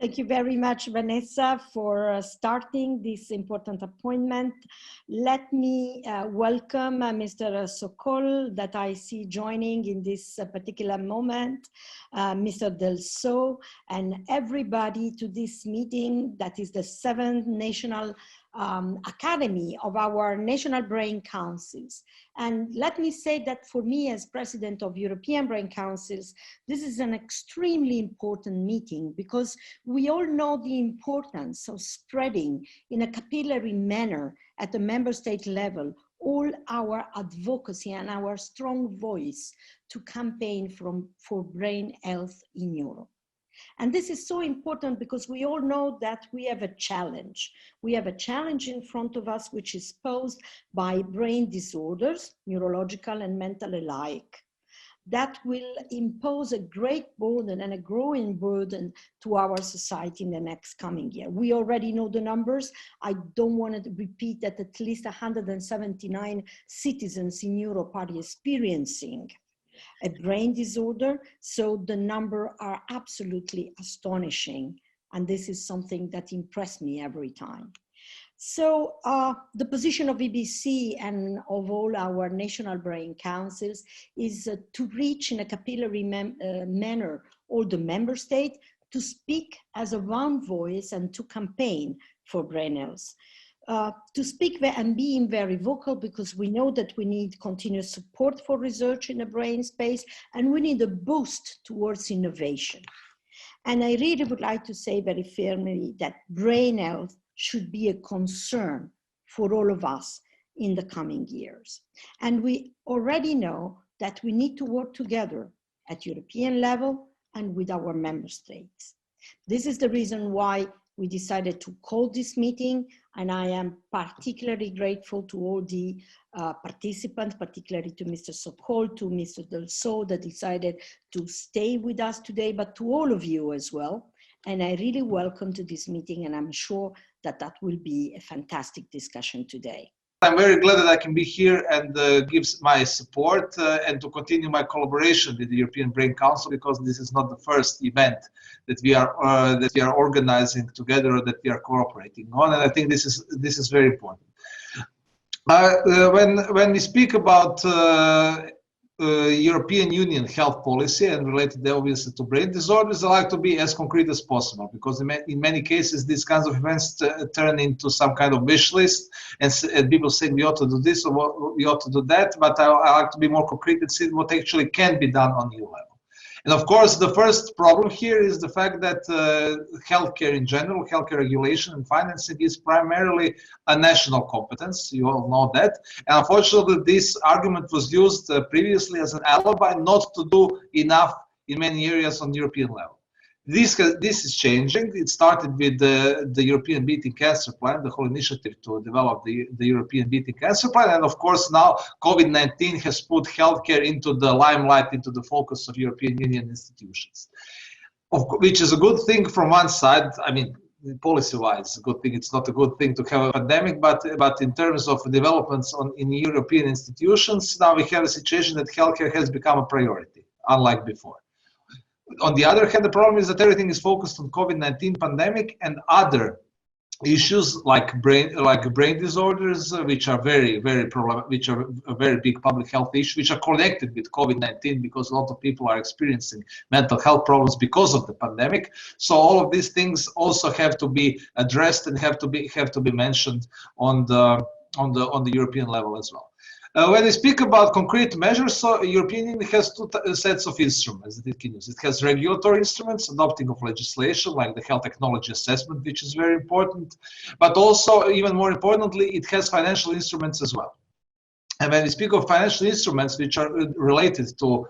Thank you very much, Vanessa, for starting this important appointment. Let me welcome Mr. Sokol that I see joining in this particular moment, Mr. Delso, and everybody to this meeting that is the 7th National Academy of our National Brain Councils. And let me say that for me as President of European Brain Councils, this is an extremely important meeting because we all know the importance of spreading in a capillary manner at the member state level all our advocacy and our strong voice to campaign for brain health in Europe. And this is so important because we all know that we have a challenge. We have a challenge in front of us, which is posed by brain disorders, neurological and mental alike, that will impose a great burden and a growing burden to our society in the next coming year. We already know the numbers. I don't want to repeat that at least 179 citizens in Europe are experiencing a brain disorder, so the numbers are absolutely astonishing. And this is something that impressed me every time. So the position of EBC and of all our national brain councils is to reach in a capillary manner all the member states, to speak as a one voice and to campaign for brain health. To speak and being very vocal because we know that we need continuous support for research in the brain space and we need a boost towards innovation. And I really would like to say very firmly that brain health should be a concern for all of us in the coming years. And we already know that we need to work together at European level and with our member states. This is the reason why we decided to call this meeting, and I am particularly grateful to all the participants, particularly to Mr. Sokol, to Mr. Delso, that decided to stay with us today, but to all of you as well. And I really welcome to this meeting, and I'm sure that that will be a fantastic discussion today. I'm very glad that I can be here and give my support and to continue my collaboration with the European Brain Council, because this is not the first event that we are organizing together or that we are cooperating on, and I think this is very important. When we speak about European Union health policy and related obviously to brain disorders, I like to be as concrete as possible, because in many cases these kinds of events turn into some kind of wish list, and people say we ought to do this or we ought to do that, but I like to be more concrete and see what actually can be done on EU level. And of course, the first problem here is the fact that healthcare in general, healthcare regulation and financing is primarily a national competence. You all know that. And unfortunately, this argument was used previously as an alibi not to do enough in many areas on European level. This is changing. It started with the European Beating Cancer Plan, the whole initiative to develop the European Beating Cancer Plan. And of course, now COVID-19 has put healthcare into the limelight, into the focus of European Union institutions, which is a good thing from one side. I mean, policy-wise, a good thing. It's not a good thing to have a pandemic, but in terms of developments in European institutions, now we have a situation that healthcare has become a priority, unlike before. On the other hand, the problem is that everything is focused on COVID-19 pandemic and other issues like brain disorders, which are very a very big public health issue, which are connected with COVID-19 because a lot of people are experiencing mental health problems because of the pandemic. So all of these things also have to be addressed and have to be mentioned on the European level as well. When we speak about concrete measures, so European Union has two sets of instruments that it can use. It has regulatory instruments, adopting of legislation like the health technology assessment, which is very important, but also, even more importantly, it has financial instruments as well. And when we speak of financial instruments which are related to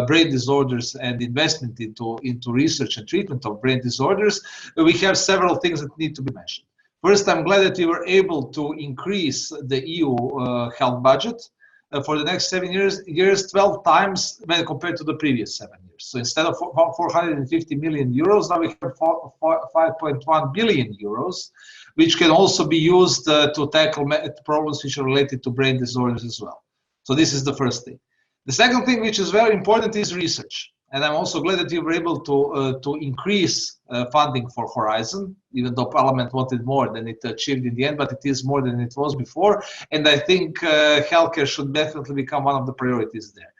brain disorders and investment into research and treatment of brain disorders, we have several things that need to be mentioned. First, I'm glad that we were able to increase the EU health budget for the next 7 years 12 times when compared to the previous 7 years. So instead of 450 million euros, now we have 5.1 billion euros, which can also be used to tackle problems which are related to brain disorders as well. So this is the first thing. The second thing, which is very important, is research. And I'm also glad that we were able to increase funding for Horizon, even though Parliament wanted more than it achieved in the end, but it is more than it was before. And I think healthcare should definitely become one of the priorities there.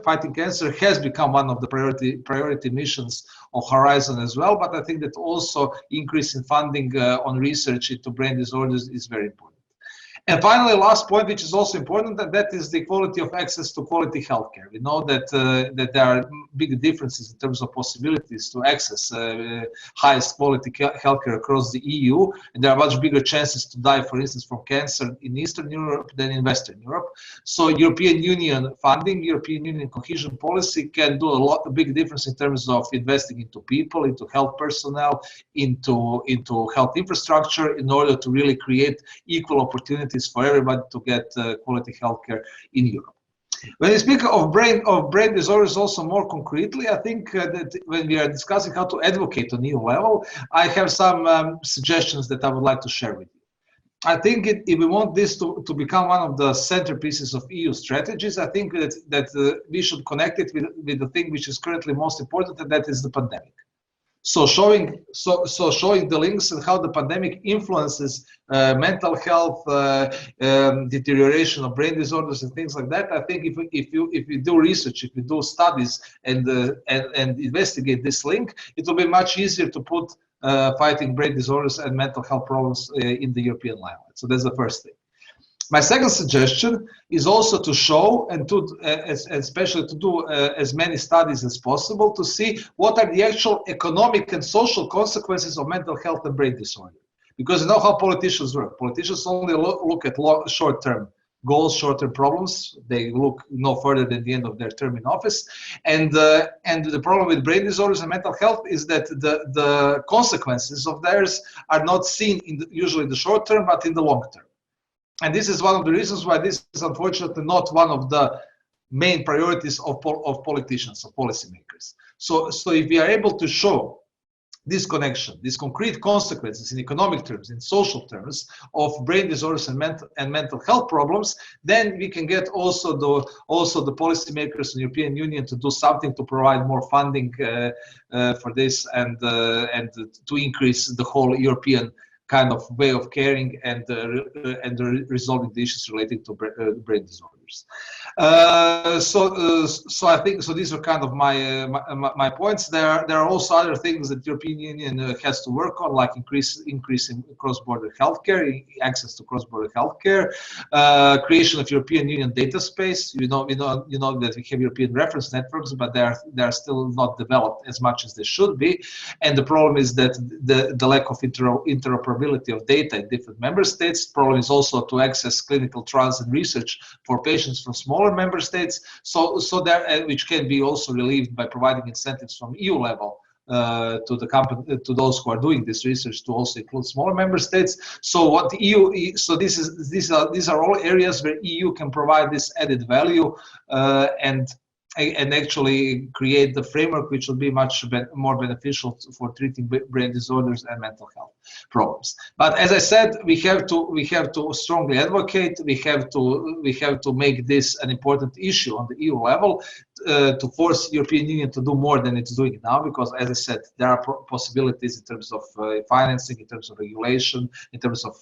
Fighting cancer has become one of the priority missions of Horizon as well, but I think that also increase in funding on research into brain disorders is very important. And finally, last point, which is also important, and that is the quality of access to quality healthcare. We know that that there are big differences in terms of possibilities to access highest quality healthcare across the EU, and there are much bigger chances to die, for instance, from cancer in Eastern Europe than in Western Europe. So European Union funding, European Union cohesion policy can do a big difference in terms of investing into people, into health personnel, into health infrastructure in order to really create equal opportunities for everybody to get quality healthcare in Europe. When we speak of brain disorders also more concretely, I think that when we are discussing how to advocate on EU level, I have some suggestions that I would like to share with you. I think if we want this to become one of the centerpieces of EU strategies, I think that we should connect it with the thing which is currently most important, and that is the pandemic. So showing the links and how the pandemic influences mental health, deterioration of brain disorders and things like that. I think if you do research, if you do studies and investigate this link, it will be much easier to put fighting brain disorders and mental health problems in the European limelight. So that's the first thing. My second suggestion is also to show and to especially to do as many studies as possible to see what are the actual economic and social consequences of mental health and brain disorder. Because you know how politicians work. Politicians only look at short-term goals, short-term problems. They look no further than the end of their term in office. And the problem with brain disorders and mental health is that the consequences of theirs are not seen in usually the short term, but in the long term. And this is one of the reasons why this is unfortunately not one of the main priorities of politicians, of policymakers. So if we are able to show this connection, these concrete consequences in economic terms, in social terms of brain disorders and mental health problems, then we can get also the policymakers in the European Union to do something to provide more funding for this and to increase the whole European kind of way of caring and resolving the issues related to brain disorders. So I think these are kind of my points. There are also other things that the European Union has to work on, like increasing cross-border healthcare, access to cross-border healthcare, creation of European Union data space. You know that we have European reference networks, but they are still not developed as much as they should be. And the problem is that the lack of interoperability of data in different member states. Problem is also to access clinical trials and research for patients from smaller member states. So there, which can be also relieved by providing incentives from EU level to those who are doing this research to also include smaller member states. So what the EU, so these are all areas where EU can provide this added value and actually create the framework which will be much more beneficial for treating brain disorders and mental health problems. But as I said, we have to strongly advocate. We have to make this an important issue on the EU level to force European Union to do more than it's doing now. Because as I said, there are possibilities in terms of financing, in terms of regulation, in terms of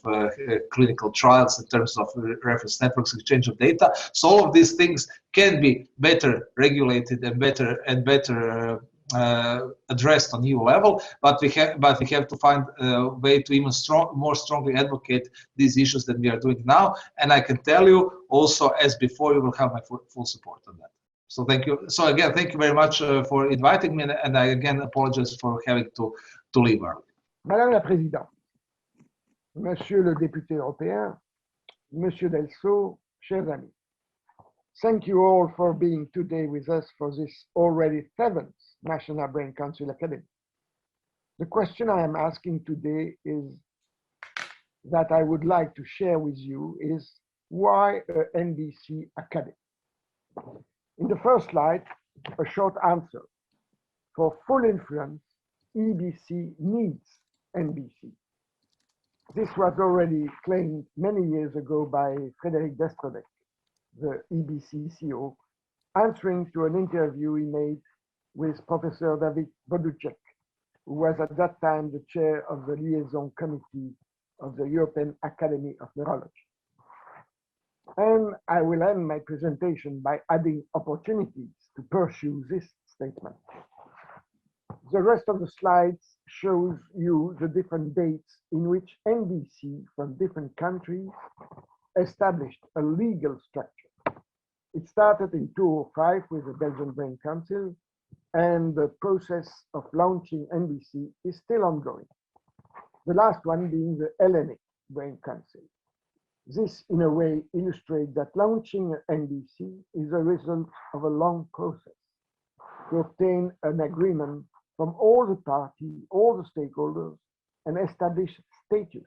clinical trials, in terms of reference networks, exchange of data. So all of these things can be better regulated and better addressed on EU level, but we have to find a way to even more strongly advocate these issues than we are doing now. And I can tell you also, as before, you will have my full support on that. So thank you. So again, thank you very much for inviting me, and I again apologize for having to leave early. Madame la Présidente, Monsieur le député européen, Monsieur Delso, chers amis. Thank you all for being today with us for this already 7th National Brain Council Academy. The question I am asking today is that I would like to share with you is why a NBC Academy? In the first slide, a short answer. For full influence, EBC needs NBC. This was already claimed many years ago by Frédéric Destrevec, the EBC CEO, answering to an interview he made with Professor David Boducek, who was at that time the chair of the liaison committee of the European Academy of Neurology. And I will end my presentation by adding opportunities to pursue this statement. The rest of the slides shows you the different dates in which NBC from different countries established a legal structure. It started in 2005 with the Belgian Brain Council, and the process of launching NBC is still ongoing. The last one being the Hellenic Brain Council. This, in a way, illustrates that launching NBC is a result of a long process to obtain an agreement from all the parties, all the stakeholders, and establish status.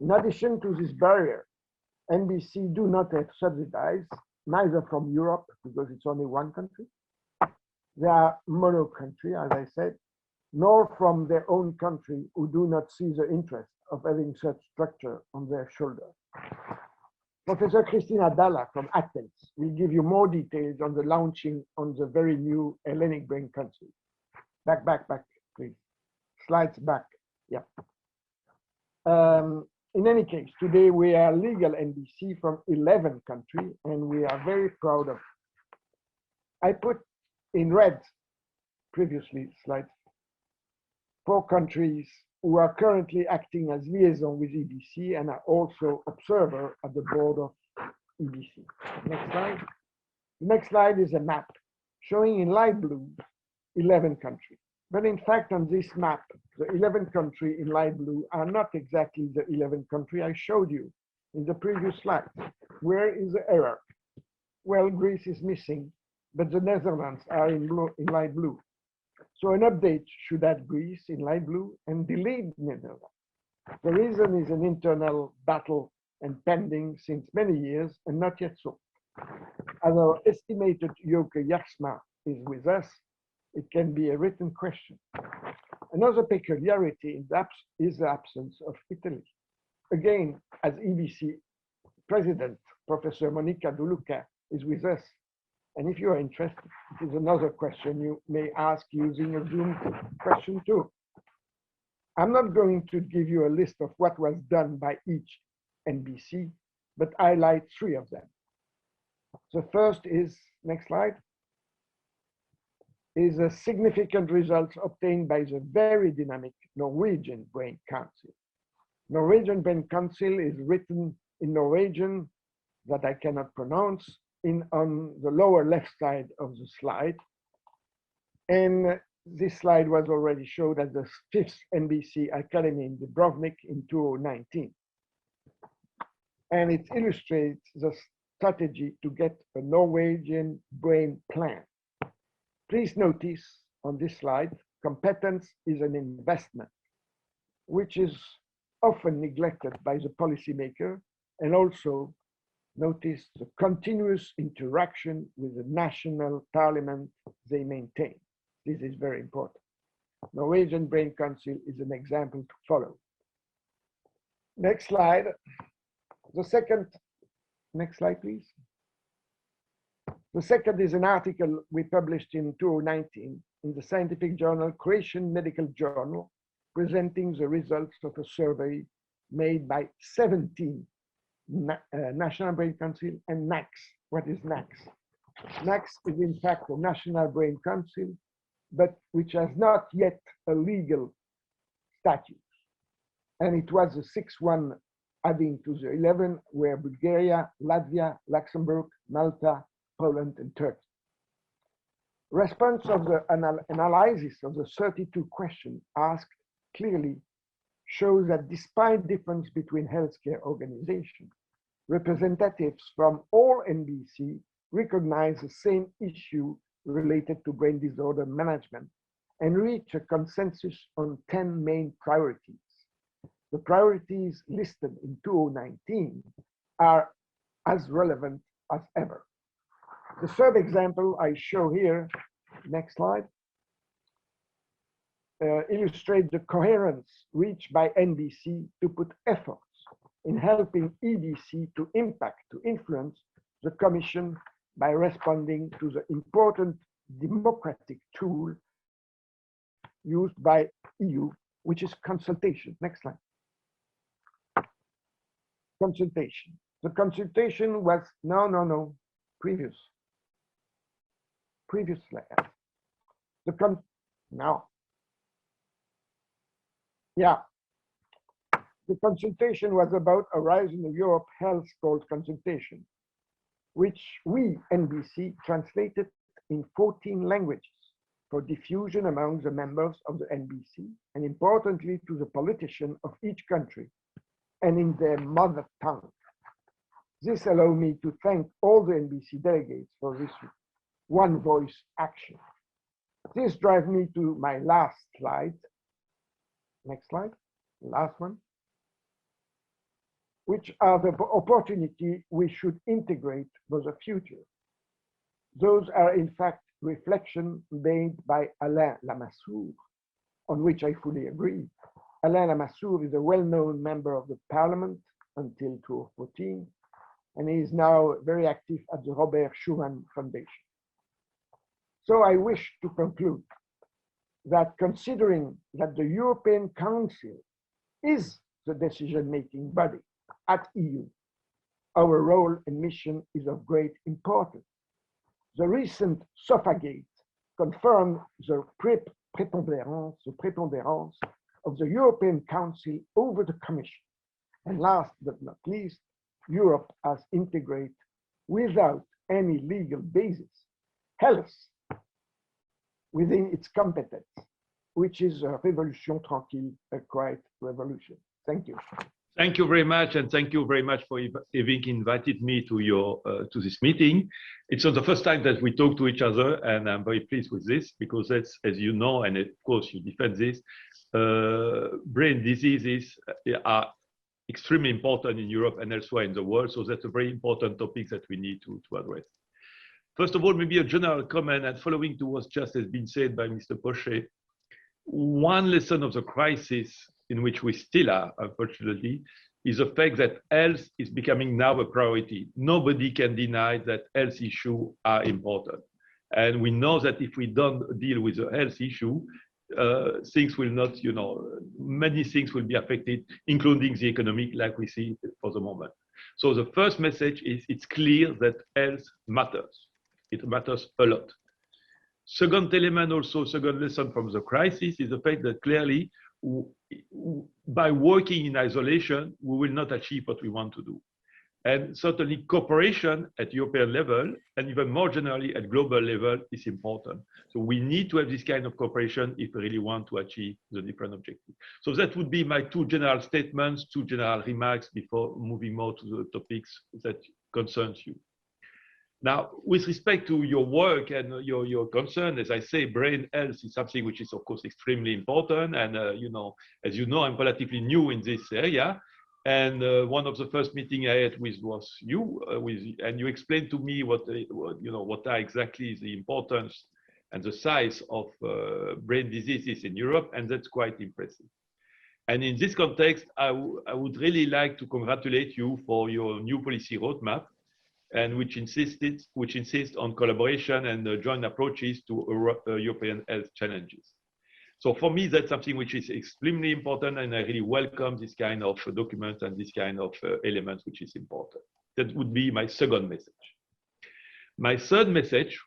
In addition to this barrier, NBC do not have subsidies, neither from Europe, because it's only one country. They are mono country, as I said, nor from their own country, who do not see the interest of having such structure on their shoulder. Professor Cristina Dalla from Athens will give you more details on the launching on the very new Hellenic Brain Council. Back, please. Slides back. Yeah. In any case, today we are legal NBC from 11 countries, and we are very proud of it. I put in red previously slides 4 countries who are currently acting as liaison with EBC and are also observer at the board of EBC. Next slide. The next slide is a map showing in light blue 11 countries. But in fact, on this map, the 11 countries in light blue are not exactly the 11 countries I showed you in the previous slide. Where is the error? Well, Greece is missing, but the Netherlands are in light blue. So an update should add Greece in light blue and delete Netherlands. The reason is an internal battle and pending since many years and not yet solved. As our estimated Joke Jarsma is with us, it can be a written question. Another peculiarity is the absence of Italy. Again, as EBC President, Professor Monica De Luca is with us. And if you are interested, it is another question you may ask using a Zoom question too. I'm not going to give you a list of what was done by each NBC, but highlight 3 of them. The first is, next slide, is a significant results obtained by the very dynamic Norwegian Brain Council. Norwegian Brain Council is written in Norwegian that I cannot pronounce on the lower left side of the slide. And this slide was already showed at the 5th NBC Academy in Dubrovnik in 2019. And it illustrates the strategy to get a Norwegian brain plan. Please notice on this slide, competence is an investment, which is often neglected by the policymaker, and also notice the continuous interaction with the national parliament they maintain. This is very important. Norwegian Brain Council is an example to follow. Next slide. The second, next slide, please. The second is an article we published in 2019 in the scientific journal Croatian Medical Journal, presenting the results of a survey made by 17 National Brain Council and NACS. What is NACS? NACS is in fact a National Brain Council, but which has not yet a legal statute. And it was the 6th one adding to the 11 were Bulgaria, Latvia, Luxembourg, Malta, Poland, and Turkey. Response of the analysis of the 32 questions asked clearly shows that despite difference between healthcare organizations, representatives from all NBC recognize the same issue related to brain disorder management and reach a consensus on 10 main priorities. The priorities listed in 2019 are as relevant as ever. The third example I show here, next slide, illustrates the coherence reached by NBC to put efforts in helping EBC to impact, to influence the Commission by responding to the important democratic tool used by EU, which is consultation. Next slide. Consultation. The consultation was, no, previous slide. The consultation was about a Rise in Europe Health Called consultation, which we, NBC, translated in 14 languages for diffusion among the members of the NBC, and importantly to the politicians of each country, and in their mother tongue. This allows me to thank all the NBC delegates for this one voice action. This drives me to my last slide. Next slide, last one. Which are the opportunities we should integrate for the future. Those are in fact reflections made by Alain Lamassoure, on which I fully agree. Alain Lamassoure is a well-known member of the parliament until 2014, and he is now very active at the Robert Schuman Foundation. So I wish to conclude that considering that the European Council is the decision-making body at EU, our role and mission is of great importance. The recent Sofagate confirmed the preponderance of the European Council over the Commission. And last but not least, Europe has integrated without any legal basis health within its competence, which is a révolution tranquille, a quiet revolution. Thank you. Thank you very much, and thank you very much for having invited me to your to this meeting. It's not the first time that we talk to each other, and I'm very pleased with this because that's, as you know, and of course you defend this, brain diseases are extremely important in Europe and elsewhere in the world. So that's a very important topic that we need to address. First of all, maybe a general comment, and following to what just has been said by Mr. Pochet, one lesson of the crisis in which we still are, unfortunately, is the fact that health is becoming now a priority. Nobody can deny that health issues are important. And we know that if we don't deal with the health issue, things will not, many things will be affected, including the economic, like we see for the moment. So the first message is it's clear that health matters. It matters a lot. Second element also, second lesson from the crisis is the fact that clearly by working in isolation, we will not achieve what we want to do. And certainly cooperation at European level and even more generally at global level is important. So we need to have this kind of cooperation if we really want to achieve the different objectives. So that would be my two general statements, two general remarks before moving more to the topics that concerns you. Now, with respect to your work and your concern, as I say, brain health is something which is, of course, extremely important. And, as you know, I'm relatively new in this area. And one of the first meetings I had with was you, and you explained to me what are exactly the importance and the size of brain diseases in Europe, and that's quite impressive. And in this context, I would really like to congratulate you for your new policy roadmap, and which insists on collaboration and joint approaches to European health challenges. So for me, that's something which is extremely important, and I really welcome this kind of document and this kind of elements, which is important. That would be my second message. My third message,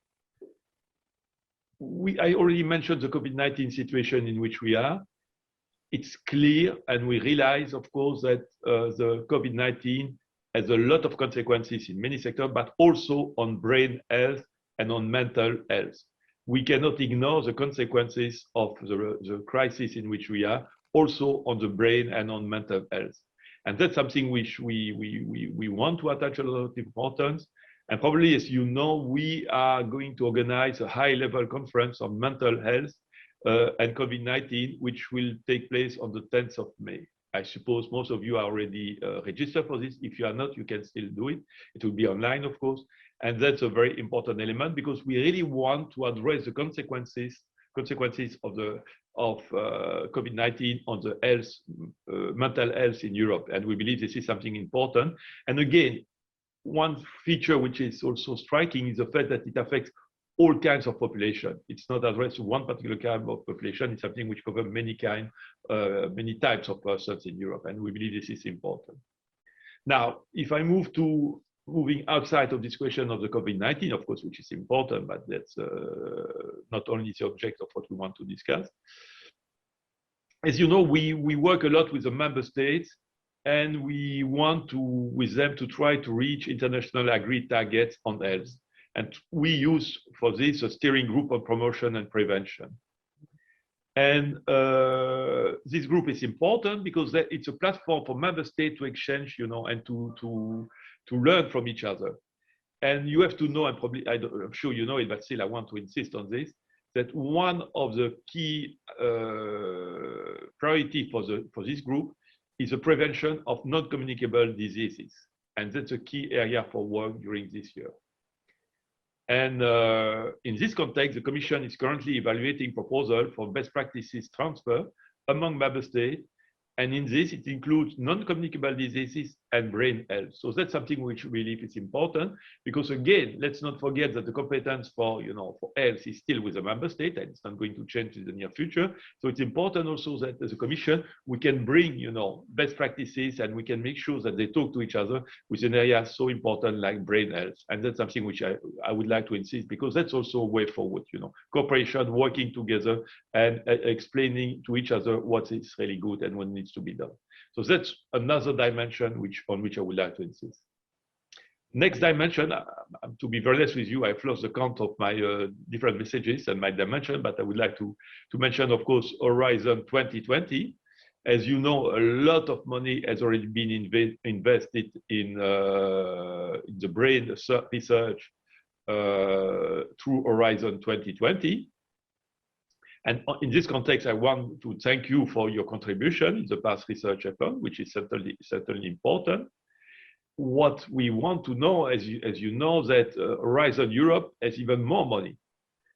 I already mentioned the COVID-19 situation in which we are. It's clear, and we realize, of course, that the COVID-19 has a lot of consequences in many sectors, but also on brain health and on mental health. We cannot ignore the consequences of the crisis in which we are, also on the brain and on mental health. And that's something which we want to attach a lot of importance. And probably, as you know, we are going to organize a high-level conference on mental health and COVID-19, which will take place on the 10th of May. I suppose most of you are already registered for this. If you are not, you can still do it. It will be online, of course. And that's a very important element because we really want to address the consequences of COVID-19 on the health, mental health in Europe. And we believe this is something important. And again, one feature which is also striking is the fact that it affects all kinds of population. It's not addressed to one particular kind of population. It's something which covers many types of persons in Europe, and we believe this is important. Now, if I moving outside of this question of the COVID-19, of course, which is important, but that's not only the object of what we want to discuss. As you know, we work a lot with the member states, and we want with them to try to reach international agreed targets on health. And we use for this a steering group on promotion and prevention. And this group is important because it's a platform for member states to exchange, and to learn from each other. And you have to know, and probably I'm sure you know it, but still I want to insist on this, that one of the key priority for this group is the prevention of non-communicable diseases. And that's a key area for work during this year. And in this context, the Commission is currently evaluating proposals for best practices transfer among member states. And in this, it includes non-communicable diseases and brain health. So that's something which we believe is important, because again, let's not forget that the competence for health is still with the member state, and it's not going to change in the near future. So it's important also that as a Commission, we can bring, best practices, and we can make sure that they talk to each other with an area so important like brain health. And that's something which I would like to insist, because that's also a way forward, cooperation, working together, and explaining to each other what is really good and what needs to be done. So that's another dimension on which I would like to insist. Next dimension, to be very honest with you, I've lost the count of my different messages and my dimension, but I would like to mention, of course, Horizon 2020. As you know, a lot of money has already been invested in the brain research through Horizon 2020. And in this context, I want to thank you for your contribution in the past research effort, which is certainly important. What we want to know, as you know, that Horizon Europe has even more money.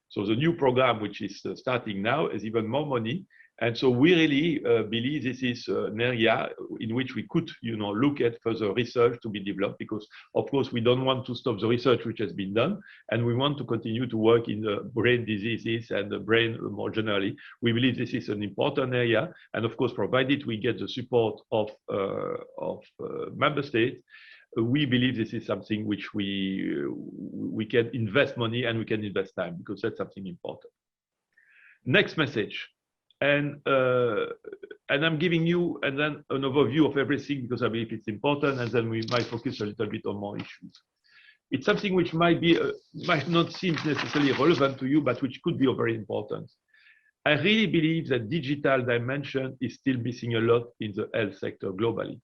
So the new program, which is starting now, has even more money. And so we really believe this is an area in which we could, look at further research to be developed, because of course we don't want to stop the research which has been done, and we want to continue to work in the brain diseases and the brain more generally. We believe this is an important area, and of course, provided we get the support of member states, we believe this is something which we can invest money and we can invest time, because that's something important. Next message. And I'm giving you and then an overview of everything, because I believe it's important, and then we might focus a little bit on more issues. It's something which might not seem necessarily relevant to you, but which could be of very importance. I really believe that digital dimension is still missing a lot in the health sector globally.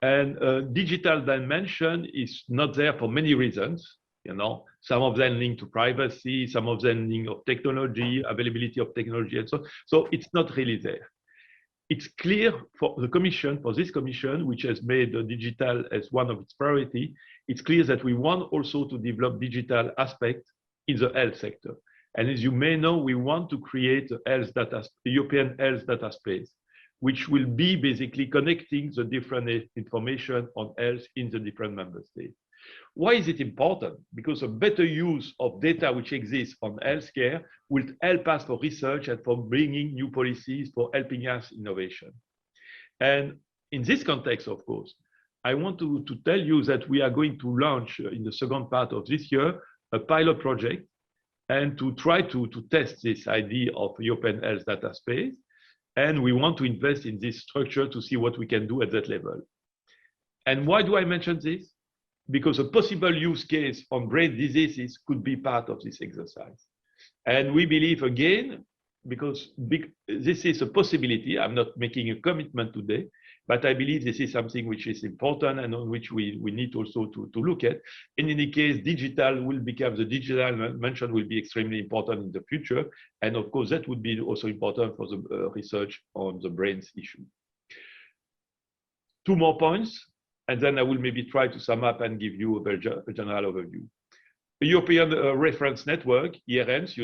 And digital dimension is not there for many reasons. Some of them linked to privacy, some of them linked to technology, availability of technology, and so on. So it's not really there. It's clear for the Commission, for this Commission, which has made digital as one of its priorities, it's clear that we want also to develop digital aspects in the health sector. And as you may know, we want to create a European health data space, which will be basically connecting the different information on health in the different member states. Why is it important? Because a better use of data which exists on healthcare will help us for research and for bringing new policies, for helping us innovation. And in this context, of course, I want to tell you that we are going to launch in the second part of this year a pilot project, and to try to test this idea of European health data space. And we want to invest in this structure to see what we can do at that level. And why do I mention this? Because a possible use case on brain diseases could be part of this exercise. And we believe, again, because this is a possibility, I'm not making a commitment today, but I believe this is something which is important and on which we need also to look at. In any case, digital dimension will be extremely important in the future. And of course, that would be also important for the research on the brain's issue. Two more points, and then I will maybe try to sum up and give you a general overview. The European Reference Network, ERNs,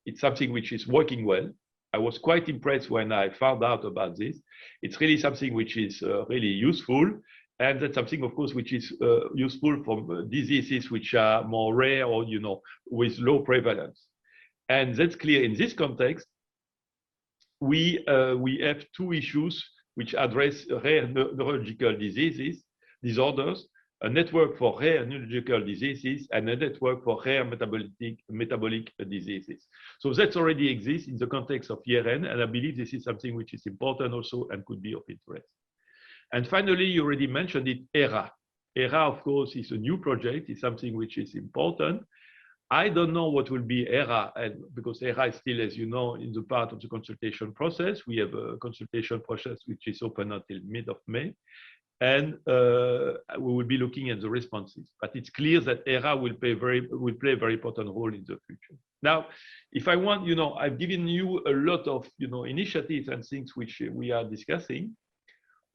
it's something which is working well. I was quite impressed when I found out about this. It's really something which is really useful. And that's something, of course, which is useful for diseases which are more rare or, with low prevalence. And that's clear in this context. We have two issues which address rare neurological disorders, a network for rare neurological diseases and a network for rare metabolic diseases. So that already exists in the context of ERN, and I believe this is something which is important also and could be of interest. And finally, you already mentioned it, ERA. ERA, of course, is a new project, it's something which is important. I don't know what will be ERA, and because ERA is still, as you know, in the part of the consultation process. We have a consultation process which is open until mid of May, and we will be looking at the responses. But it's clear that ERA will play a very important role in the future. Now, if I want, I've given you a lot of, initiatives and things which we are discussing.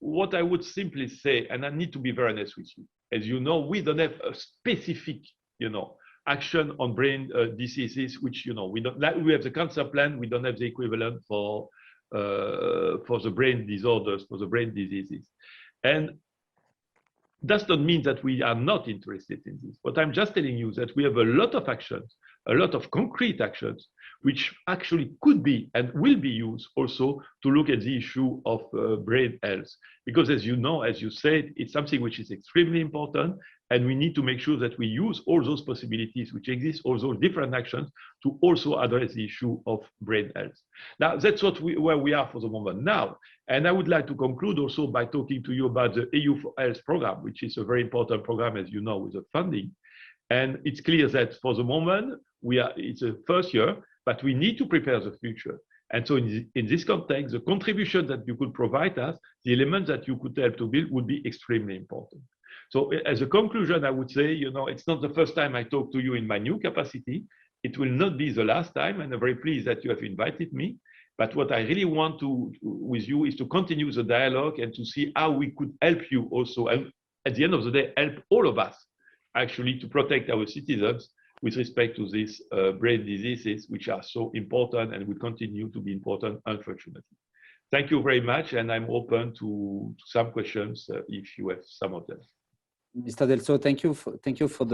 What I would simply say, and I need to be very honest with you, as you know, we don't have a specific, action on brain diseases, which, we don't, like we have the cancer plan, we don't have the equivalent for the brain disorders, for the brain diseases. And does not mean that we are not interested in this. But I'm just telling you that we have a lot of actions, a lot of concrete actions, which actually could be and will be used also to look at the issue of brain health. Because as you know, as you said, it's something which is extremely important, and we need to make sure that we use all those possibilities which exist, all those different actions, to also address the issue of brain health. Now, that's where we are for the moment now. And I would like to conclude also by talking to you about the EU for Health program, which is a very important program, as you know, with the funding. And it's clear that for the moment, it's the first year, but we need to prepare the future. And so in this context, the contribution that you could provide us, the elements that you could help to build would be extremely important. So as a conclusion, I would say, it's not the first time I talk to you in my new capacity. It will not be the last time, and I'm very pleased that you have invited me. But what I really want with you is to continue the dialogue and to see how we could help you also, and at the end of the day, help all of us actually to protect our citizens with respect to these brain diseases, which are so important and will continue to be important, unfortunately. Thank you very much, and I'm open to some questions if you have some of them. Mr. Delso, thank you for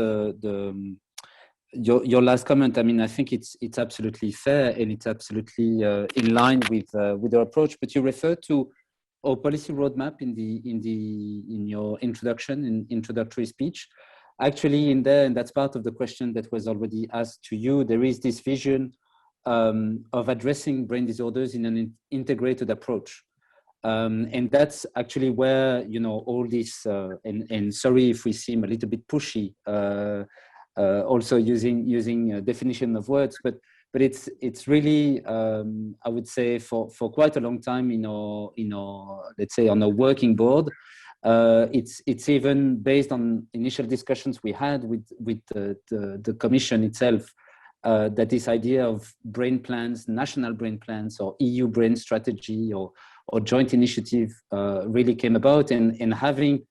your last comment. I mean, I think it's absolutely fair and it's absolutely in line with our approach. But you referred to our policy roadmap in your introductory speech. Actually, in there, and that's part of the question that was already asked to you, there is this vision of addressing brain disorders in an integrated approach. And that's actually where, all this, and sorry if we seem a little bit pushy, also using a definition of words, but it's really, I would say, for quite a long time in our let's say on a working board. It's even based on initial discussions we had with the Commission itself, that this idea of brain plans, national brain plans, or EU brain strategy, or joint initiative really came about, and having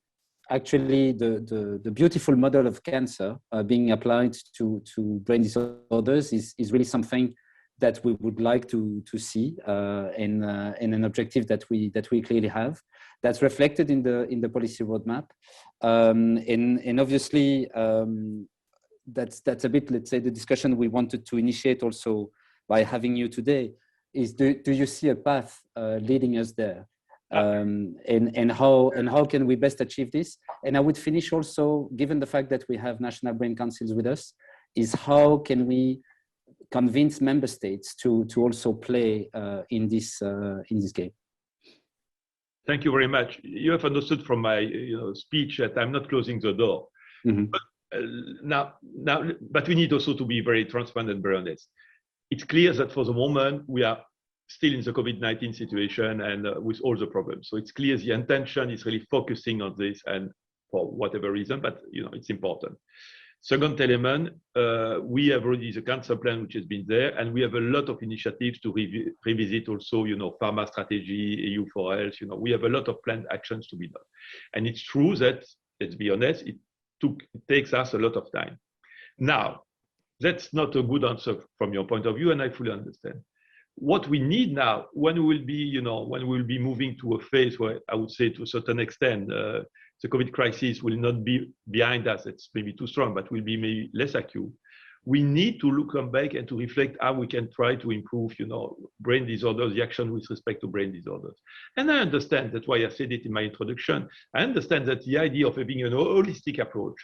actually the beautiful model of cancer being applied to brain disorders is really something that we would like to see, in an objective that we clearly have. That's reflected in the policy roadmap, and obviously that's a bit, let's say, the discussion we wanted to initiate also by having you today. Is do you see a path leading us there, and how can we best achieve this? And I would finish also, given the fact that we have national brain councils with us, is how can we convince member states to also play in this game? Thank you very much. You have understood from my speech that I'm not closing the door. Mm-hmm. But we need also to be very transparent and very honest. It's clear that for the moment we are still in the COVID-19 situation and with all the problems. So it's clear the intention is really focusing on this, and for whatever reason, but it's important. Second element, we have already the cancer plan which has been there, and we have a lot of initiatives to revisit also, pharma strategy, EU for Health. We have a lot of planned actions to be done. And it's true that, let's be honest, it takes us a lot of time. Now, that's not a good answer from your point of view, and I fully understand. What we need now, when we will be, when we will be moving to a phase where I would say to a certain extent, the COVID crisis will not be behind us. It's maybe too strong, but will be maybe less acute. We need to come back and to reflect how we can try to improve, brain disorders, the action with respect to brain disorders. And I understand, that's why I said it in my introduction. I understand that the idea of having an holistic approach,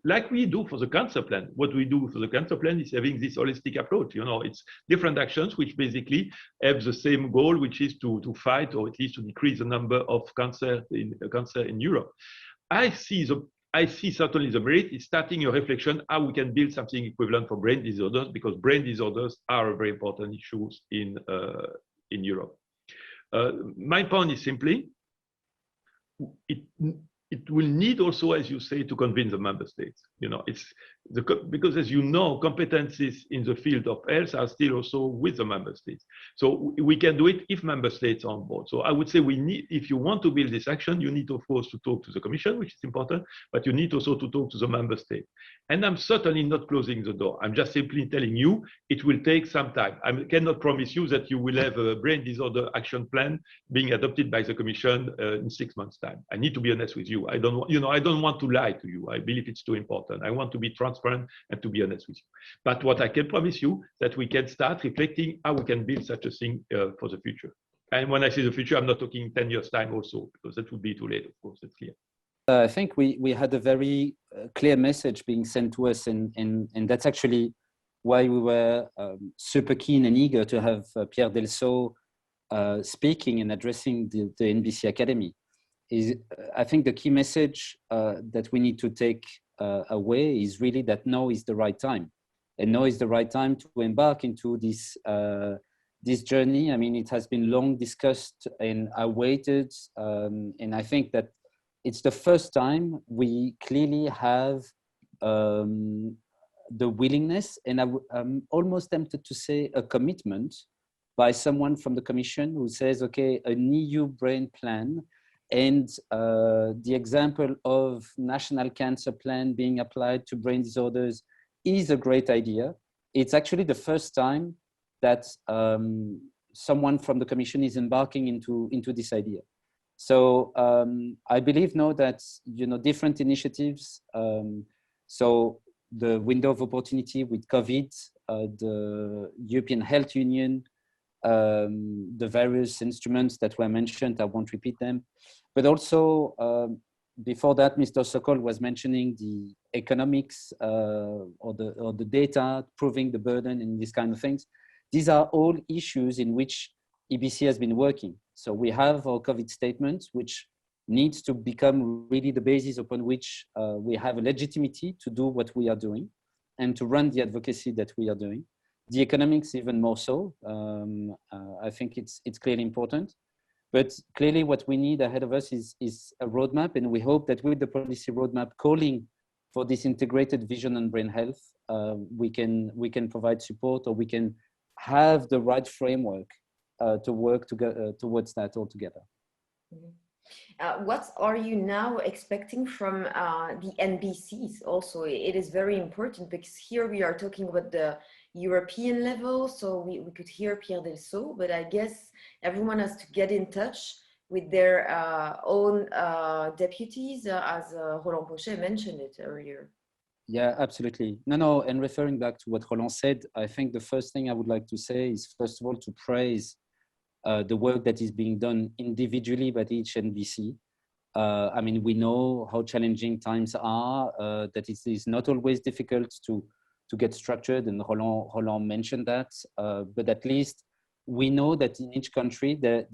like we do for the cancer plan. What we do for the cancer plan is having this holistic approach. It's different actions which basically have the same goal, which is to fight or at least to decrease the number of cancer in Europe. I see certainly the merit is starting a reflection how we can build something equivalent for brain disorders, because brain disorders are a very important issue in Europe. My point is simply, it will need also, as you say, to convince the member states. Because as you know, competencies in the field of health are still also with the member states. So we can do it if member states are on board. So I would say if you want to build this action, you need, of course, to talk to the Commission, which is important, but you need also to talk to the member state. And I'm certainly not closing the door. I'm just simply telling you it will take some time. I cannot promise you that you will have a brain disorder action plan being adopted by the Commission in 6 months' time. I need to be honest with you. I don't want to lie to you. I believe it's too important. I want to be transparent and to be honest with you. But what I can promise you that we can start reflecting how we can build such a thing for the future. And when I say the future, I'm not talking 10 years time also, because that would be too late, of course, it's clear. I think we had a very clear message being sent to us, and that's actually why we were super keen and eager to have Pierre Delceau speaking and addressing the NBC Academy. I think the key message that we need to take away is really that now is the right time, and now is the right time to embark into this this journey. I mean, it has been long discussed and awaited, and I think that it's the first time we clearly have the willingness, and I'm almost tempted to say a commitment by someone from the Commission who says, okay, an EU brain plan, and the example of national cancer plan being applied to brain disorders is a great idea. It's actually the first time that someone from the Commission is embarking into this idea. So I believe now that, different initiatives, so the window of opportunity with COVID, the European Health Union, the various instruments that were mentioned, I won't repeat them, but also before that, Mr. Sokol was mentioning the economics or the data, proving the burden and these kind of things. These are all issues in which EBC has been working. So we have our COVID statement, which needs to become really the basis upon which we have a legitimacy to do what we are doing and to run the advocacy that we are doing. The economics even more so. I think it's clearly important. But clearly what we need ahead of us is a roadmap, and we hope that with the policy roadmap calling for this integrated vision on brain health, we can provide support, or we can have the right framework to work towards that all together. What are you now expecting from the NBCs also? It is very important because here we are talking about the European level, so we could hear Pierre Delceau, but I guess everyone has to get in touch with their own deputies, as Roland Pochet mentioned it earlier. Yeah, absolutely. No, and referring back to what Roland said, I think the first thing I would like to say is, first of all, to praise the work that is being done individually by each NBC. I mean, we know how challenging times are, that it is not always difficult to get structured, and Roland mentioned that, but at least we know that in each country there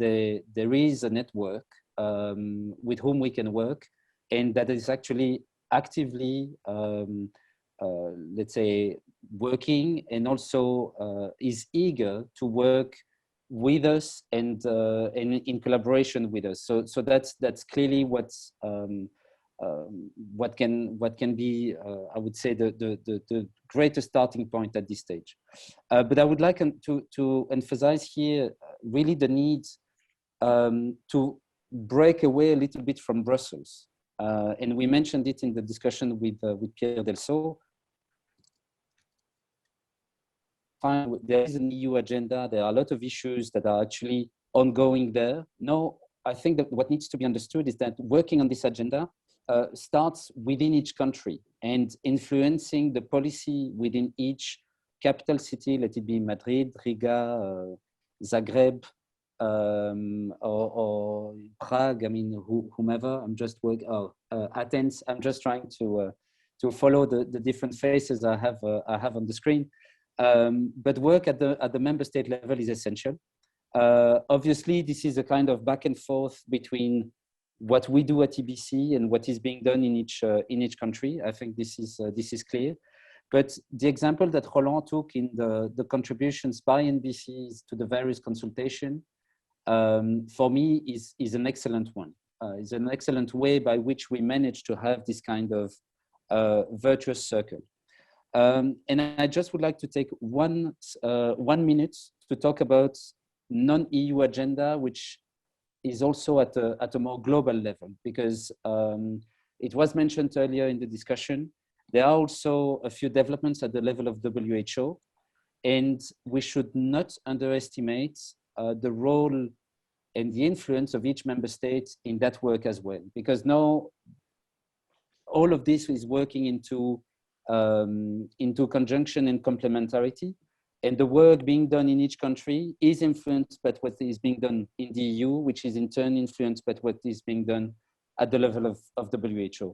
is a network with whom we can work, and that is actually actively, let's say, working, and also is eager to work with us and in collaboration with us. So that's clearly what's what can be, I would say, the greatest starting point at this stage. But I would like to emphasize here really the need to break away a little bit from Brussels. And we mentioned it in the discussion with Pierre Delceau. There is an EU agenda. There are a lot of issues that are actually ongoing there. Now, I think that what needs to be understood is that working on this agenda starts within each country and influencing the policy within each capital city, let it be Madrid, Riga, Zagreb, or Prague, I mean, whomever. I'm just working, Athens. I'm just trying to follow the different faces I have on the screen. But work at the member state level is essential. Obviously, this is a kind of back and forth between what we do at EBC and what is being done in each country. I think this is clear. But the example that Roland took in the contributions by NBCs to the various consultation, for me is an excellent one. Is an excellent way by which we manage to have this kind of virtuous circle. And I just would like to take 1 minute to talk about non-EU agenda, which is also at a more global level, because it was mentioned earlier in the discussion. There are also a few developments at the level of WHO, and we should not underestimate the role and the influence of each member state in that work as well, because now all of this is working into conjunction and complementarity, and the work being done in each country is influenced by what is being done in the EU, which is in turn influenced by what is being done at the level of WHO.